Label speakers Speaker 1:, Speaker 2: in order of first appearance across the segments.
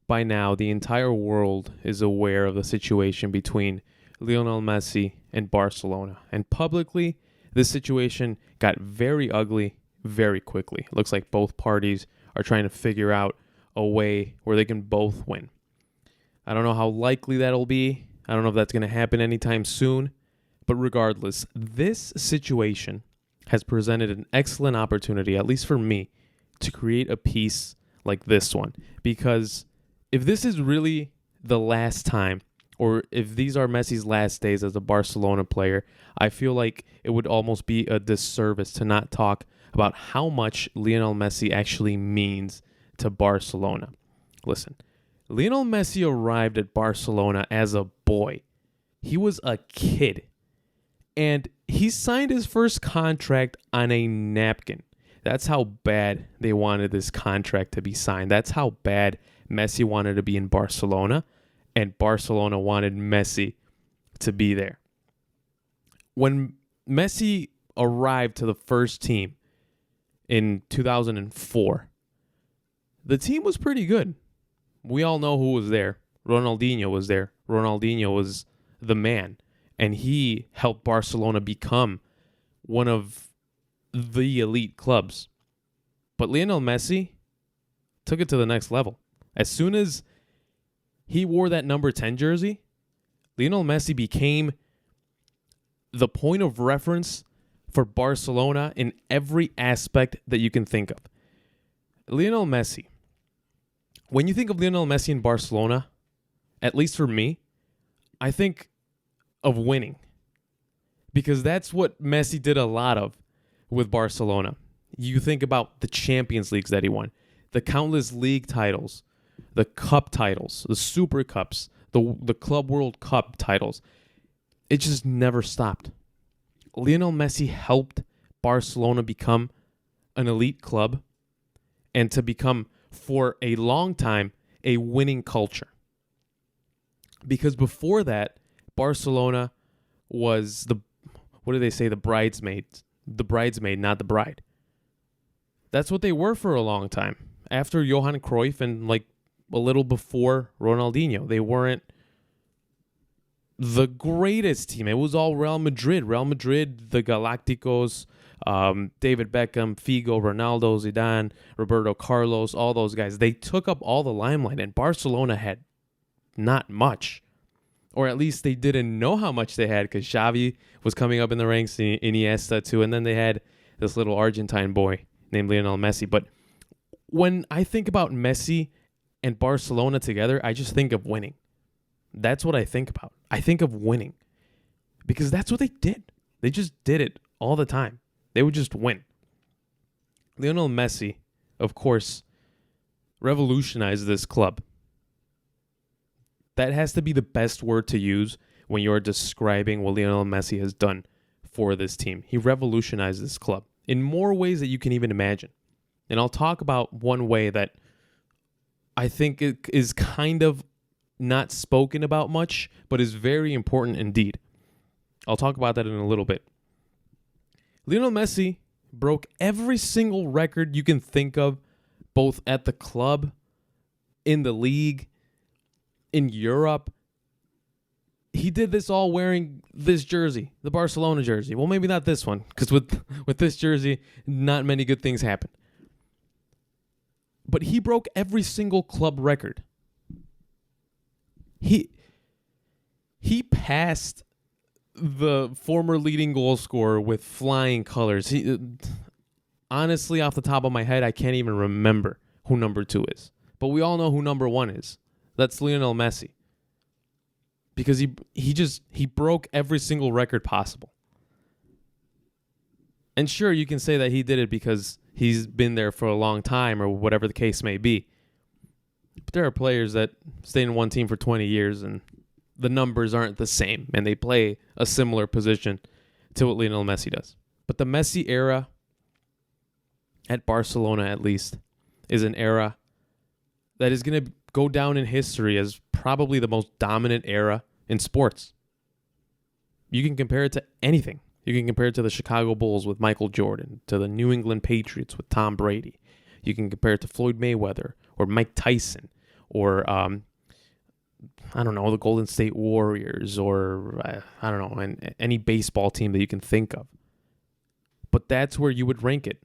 Speaker 1: by now the entire world is aware of the situation between Lionel Messi and Barcelona. And publicly, this situation got very ugly very quickly. It looks like both parties are trying to figure out a way where they can both win. I don't know how likely that'll be. I don't know if that's going to happen anytime soon. But regardless, this situation has presented an excellent opportunity, at least for me, to create a piece like this one. Because if this is really the last time, or if these are Messi's last days as a Barcelona player, I feel like it would almost be a disservice to not talk about how much Lionel Messi actually means to Barcelona. Listen, Lionel Messi arrived at Barcelona as a boy. He was a kid. And he signed his first contract on a napkin. That's how bad they wanted this contract to be signed. That's how bad Messi wanted to be in Barcelona, and Barcelona wanted Messi to be there. When Messi arrived to the first team in 2004, the team was pretty good. We all know who was there. Ronaldinho was there. Ronaldinho was the man. And he helped Barcelona become one of the elite clubs. But Lionel Messi took it to the next level. As soon as he wore that number 10 jersey, Lionel Messi became the point of reference for Barcelona in every aspect that you can think of. Lionel Messi. When you think of Lionel Messi in Barcelona, at least for me, I think of winning, because that's what Messi did a lot of with Barcelona. You think about the Champions Leagues that he won, the countless league titles, the cup titles, the Super Cups, the Club World Cup titles. It just never stopped. Lionel Messi helped Barcelona become an elite club and to become, for a long time, a winning culture. Because before that, Barcelona was the bridesmaid, not the bride. That's what they were for a long time. After Johan Cruyff and like a little before Ronaldinho, they weren't the greatest team. It was all Real Madrid, the Galacticos, David Beckham, Figo, Ronaldo, Zidane, Roberto Carlos, all those guys. They took up all the limelight, and Barcelona had not much. Or at least they didn't know how much they had, because Xavi was coming up in the ranks, Iniesta too, and then they had this little Argentine boy named Lionel Messi. But when I think about Messi and Barcelona together, I just think of winning. That's what I think about. I think of winning, because that's what they did. They just did it all the time. They would just win. Lionel Messi, of course, revolutionized this club. That has to be the best word to use when you're describing what Lionel Messi has done for this team. He revolutionized this club in more ways that you can even imagine. And I'll talk about one way that I think it is kind of not spoken about much, but is very important indeed. I'll talk about that in a little bit. Lionel Messi broke every single record you can think of, both at the club, in the league, in Europe. He did this all wearing this jersey, the Barcelona jersey. Well, maybe not this one, because with this jersey, not many good things happen. But he broke every single club record. He passed the former leading goal scorer with flying colors. Honestly, off the top of my head, I can't even remember who number 2 is. But we all know who number 1 is. That's Lionel Messi. Because he broke every single record possible. And sure, you can say that he did it because he's been there for a long time or whatever the case may be. But there are players that stay in one team for 20 years and the numbers aren't the same, and they play a similar position to what Lionel Messi does. But the Messi era, at Barcelona at least, is an era that is going to go down in history as probably the most dominant era in sports. You can compare it to anything. You can compare it to the Chicago Bulls with Michael Jordan, to the New England Patriots with Tom Brady. You can compare it to Floyd Mayweather or Mike Tyson or I don't know, the Golden State Warriors, or I don't know, and any baseball team that you can think of. But that's where you would rank it.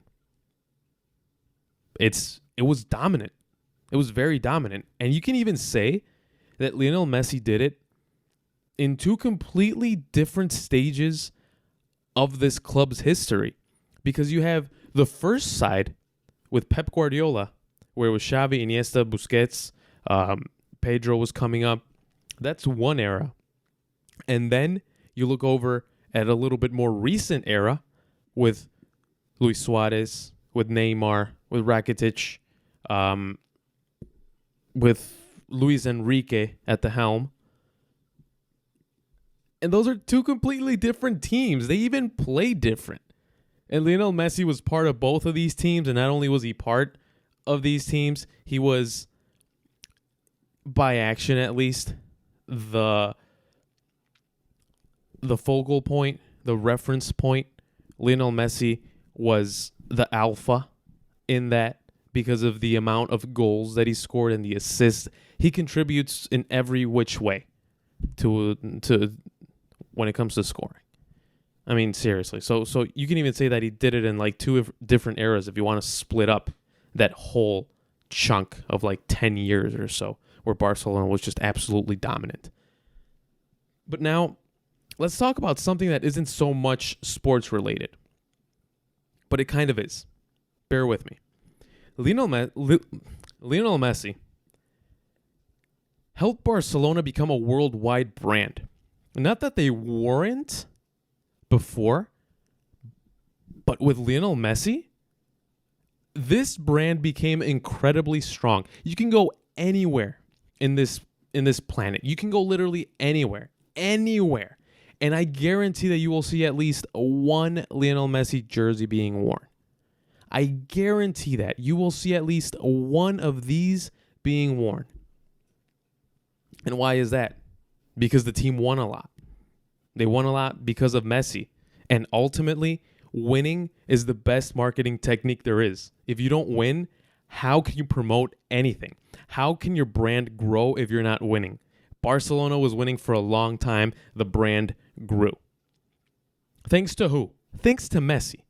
Speaker 1: It was dominant. It was very dominant. And you can even say that Lionel Messi did it in two completely different stages of this club's history. Because you have the first side with Pep Guardiola, where it was Xavi, Iniesta, Busquets, Pedro was coming up. That's one era. And then you look over at a little bit more recent era with Luis Suarez, with Neymar, with Rakitic, with Luis Enrique at the helm. And those are two completely different teams. They even play different. And Lionel Messi was part of both of these teams, and not only was he part of these teams, he was, by action at least, the focal point, the reference point. Lionel Messi was the alpha in that because of the amount of goals that he scored and the assists. He contributes in every which way to when it comes to scoring. I mean, seriously. So you can even say that he did it in like two different eras if you want to split up that whole chunk of like 10 years or so where Barcelona was just absolutely dominant. But now, let's talk about something that isn't so much sports related. But it kind of is. Bear with me. Lionel Messi helped Barcelona become a worldwide brand. Not that they weren't before, but with Lionel Messi, this brand became incredibly strong. You can go anywhere in this planet. You can go literally anywhere. And I guarantee that you will see at least one Lionel Messi jersey being worn. I guarantee that you will see at least one of these being worn. And why is that? Because the team won a lot. They won a lot because of Messi. And ultimately, winning is the best marketing technique there is. If you don't win, how can you promote anything? How can your brand grow if you're not winning? Barcelona was winning for a long time. The brand grew. Thanks to who? Thanks to Messi.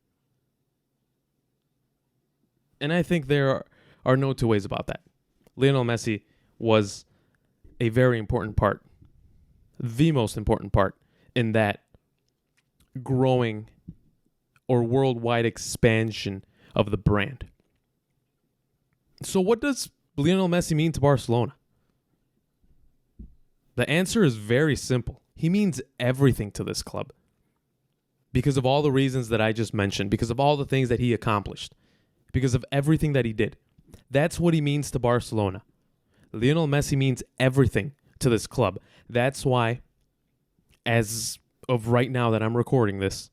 Speaker 1: And I think there are no two ways about that. Lionel Messi was a very important part, the most important part in that growing or worldwide expansion of the brand. So what does Lionel Messi mean to Barcelona? The answer is very simple. He means everything to this club because of all the reasons that I just mentioned, because of all the things that he accomplished, because of everything that he did. That's what he means to Barcelona. Lionel Messi means everything to this club. That's why, as of right now that I'm recording this,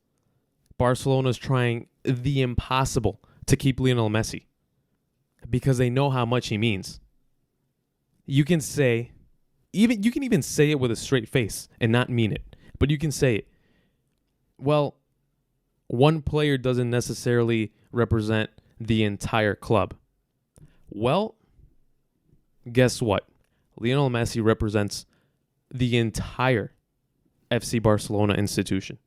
Speaker 1: Barcelona's trying the impossible to keep Lionel Messi because they know how much he means. You can even say it with a straight face and not mean it, but you can say it. Well, one player doesn't necessarily represent the entire club. Well, guess what? Lionel Messi represents the entire FC Barcelona institution.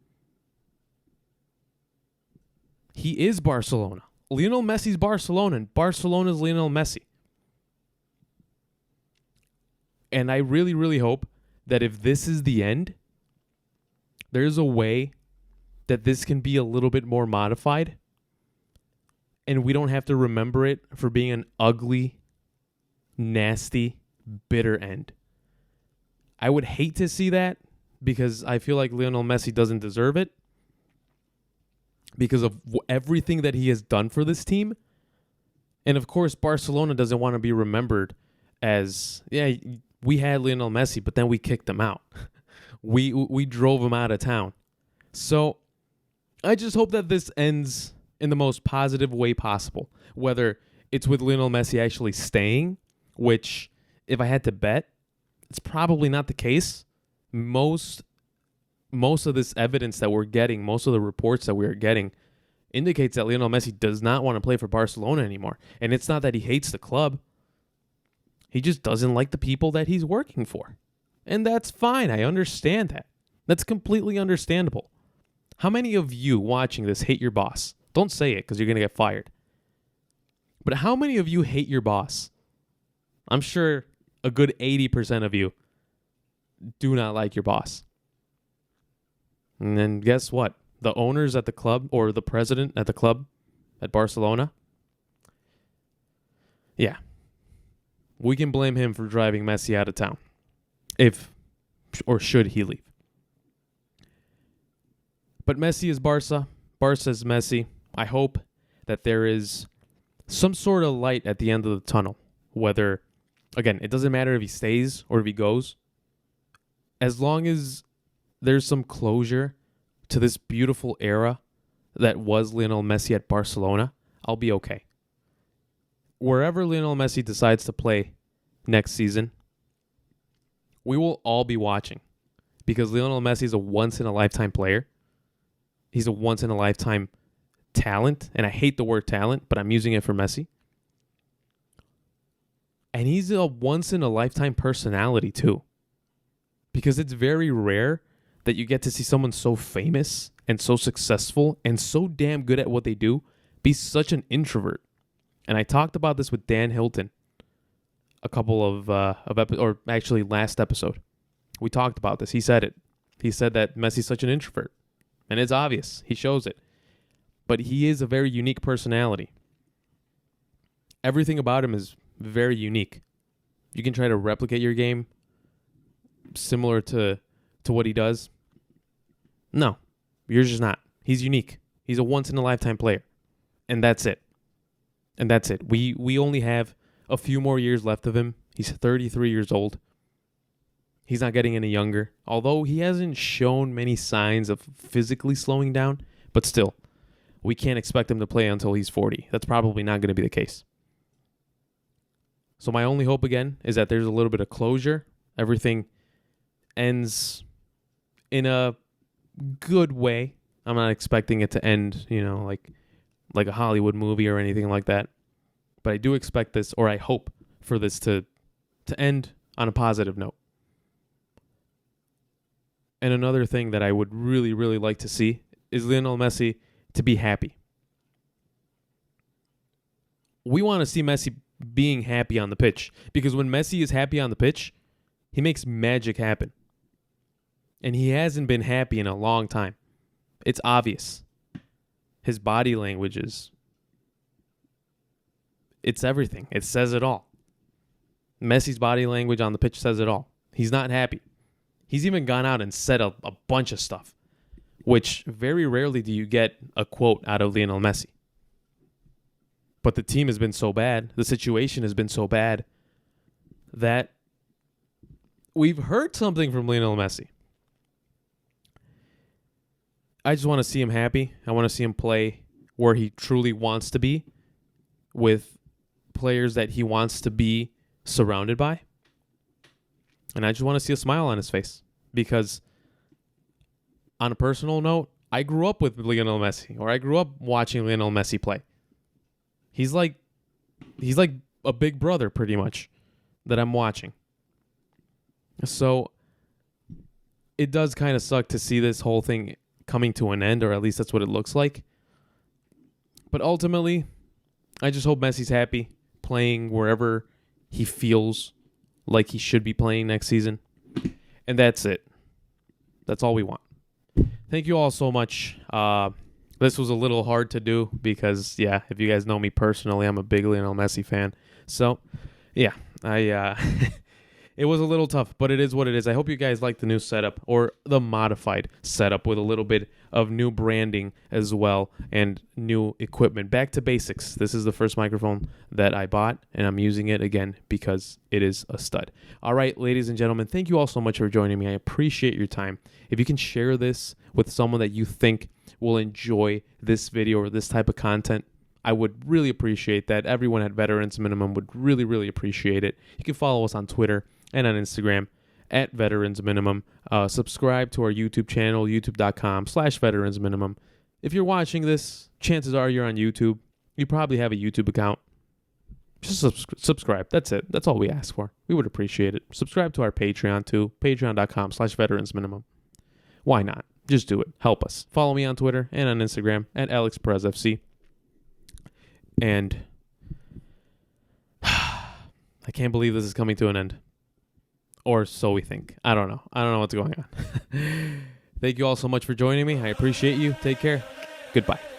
Speaker 1: He is Barcelona. Lionel Messi's Barcelona, and Barcelona's Lionel Messi. And I really, really hope that if this is the end, there's a way that this can be a little bit more modified. And we don't have to remember it for being an ugly, nasty, bitter end. I would hate to see that because I feel like Lionel Messi doesn't deserve it because of everything that he has done for this team. And of course, Barcelona doesn't want to be remembered as, yeah, we had Lionel Messi, but then we kicked him out. we drove him out of town. So I just hope that this ends in the most positive way possible, whether it's with Lionel Messi actually staying, which if I had to bet, it's probably not the case. Most of this evidence that we're getting, most of the reports that we're getting indicates that Lionel Messi does not want to play for Barcelona anymore. And it's not that he hates the club. He just doesn't like the people that he's working for. And that's fine. I understand that. That's completely understandable. How many of you watching this hate your boss? Don't say it because you're going to get fired. But how many of you hate your boss? I'm sure a good 80% of you do not like your boss. And then guess what? The owners at the club, or the president at the club at Barcelona, yeah, we can blame him for driving Messi out of town. If or should he leave. But Messi is Barca. Barca is Messi. I hope that there is some sort of light at the end of the tunnel. Whether, again, it doesn't matter if he stays or if he goes. As long as there's some closure to this beautiful era that was Lionel Messi at Barcelona, I'll be okay. Wherever Lionel Messi decides to play next season, we will all be watching because Lionel Messi is a once-in-a-lifetime player. He's a once-in-a-lifetime talent, and I hate the word talent, but I'm using it for Messi. And he's a once-in-a-lifetime personality too, because it's very rare that you get to see someone so famous and so successful and so damn good at what they do be such an introvert. And I talked about this with Dan Hilton a couple of or actually last episode. We talked about this. He said it. He said that Messi's such an introvert. And it's obvious. He shows it. But he is a very unique personality. Everything about him is very unique. You can try to replicate your game similar to what he does. No, you're just not. He's unique. He's a once-in-a-lifetime player. And that's it. And that's it. We only have a few more years left of him. He's 33 years old. He's not getting any younger. Although he hasn't shown many signs of physically slowing down. But still, we can't expect him to play until he's 40. That's probably not going to be the case. So my only hope, again, is that there's a little bit of closure. Everything ends in a good way. I'm not expecting it to end, like a Hollywood movie or anything like that. But I do expect this, or I hope for this to end on a positive note. And another thing that I would really, really like to see is Lionel Messi to be happy. We want to see Messi being happy on the pitch, because when Messi is happy on the pitch, he makes magic happen. And he hasn't been happy in a long time. It's obvious. His body language it's everything. It says it all. Messi's body language on the pitch says it all. He's not happy. He's even gone out and said a bunch of stuff, which very rarely do you get a quote out of Lionel Messi. But the team has been so bad, the situation has been so bad, that we've heard something from Lionel Messi. I just want to see him happy. I want to see him play where he truly wants to be, with players that he wants to be surrounded by. And I just want to see a smile on his face, because on a personal note, I grew up with Lionel Messi, or I grew up watching Lionel Messi play. He's like a big brother pretty much that I'm watching. So it does kind of suck to see this whole thing coming to an end, or at least that's what it looks like. But ultimately, I just hope Messi's happy playing wherever he feels like he should be playing next season. And that's it. That's all we want. Thank you all so much. This was a little hard to do because, yeah, if you guys know me personally, I'm a big Lionel Messi fan. So, yeah, it was a little tough, but it is what it is. I hope you guys like the new setup, or the modified setup with a little bit of new branding as well and new equipment. Back to basics. This is the first microphone that I bought, and I'm using it again because it is a stud. All right, ladies and gentlemen, thank you all so much for joining me. I appreciate your time. If you can share this with someone that you think will enjoy this video or this type of content, I would really appreciate that. Everyone at Veterans Minimum would really, really appreciate it. You can follow us on Twitter and on Instagram at Veterans Minimum. Subscribe to our YouTube channel, youtube.com/Veterans Minimum. If you're watching this, chances are you're on YouTube. You probably have a YouTube account. just subscribe. That's it. That's all we ask for. We would appreciate it. Subscribe to our Patreon too. Patreon.com/veteransminimum. Why not? Just do it. Help us. Follow me on Twitter and on Instagram at AlexPerezFC. And I can't believe this is coming to an end. Or so we think. I don't know. I don't know what's going on. Thank you all so much for joining me. I appreciate you. Take care. Goodbye.